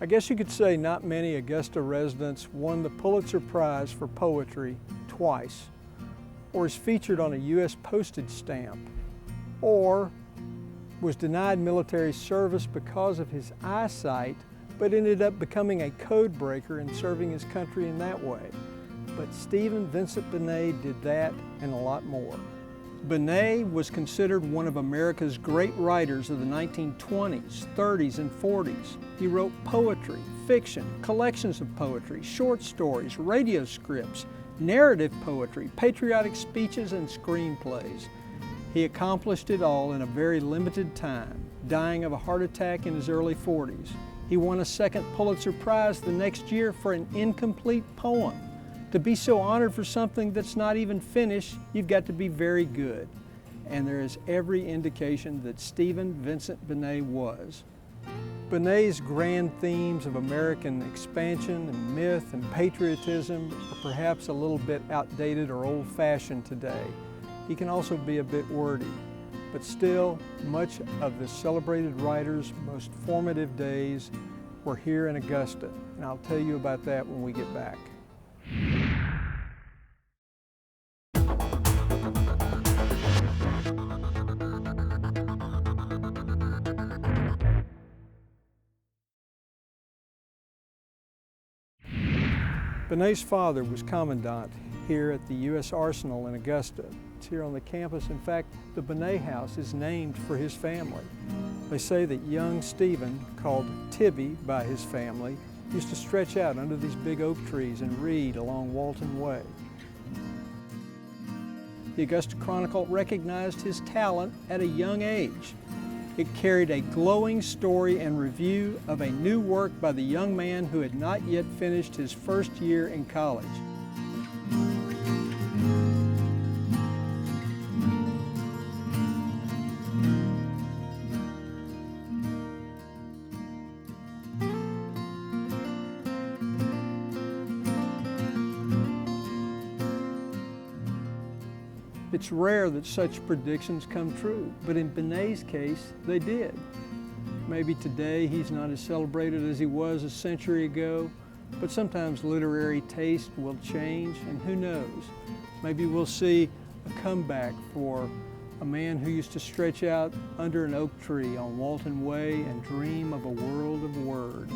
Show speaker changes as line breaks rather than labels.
I guess you could say not many Augusta residents won the Pulitzer Prize for poetry twice, or is featured on a U.S. postage stamp, or was denied military service because of his eyesight, but ended up becoming a code breaker and serving his country in that way. But Stephen Vincent Benet did that and a lot more. Benet was considered one of America's great writers of the 1920s, 30s, and 40s. He wrote poetry, fiction, collections of poetry, short stories, radio scripts, narrative poetry, patriotic speeches, and screenplays. He accomplished it all in a very limited time, dying of a heart attack in his early 40s. He won a second Pulitzer Prize the next year for an incomplete poem. To be so honored for something that's not even finished, you've got to be very good. And there is every indication that Stephen Vincent Benet was. Benet's grand themes of American expansion and myth and patriotism are perhaps a little bit outdated or old-fashioned today. He can also be a bit wordy, but still, much of the celebrated writer's most formative days were here in Augusta, and I'll tell you about that when we get back. Benet's father was commandant here at the U.S. Arsenal in Augusta. It's here on the campus. In fact, the Benet house is named for his family. They say that young Stephen, called Tibby by his family, used to stretch out under these big oak trees and read along Walton Way. The Augusta Chronicle recognized his talent at a young age. It carried a glowing story and review of a new work by the young man who had not yet finished his first year in college. It's rare that such predictions come true, but in Benet's case, they did. Maybe today he's not as celebrated as he was a century ago, but sometimes literary taste will change, and who knows? Maybe we'll see a comeback for a man who used to stretch out under an oak tree on Walton Way and dream of a world of words.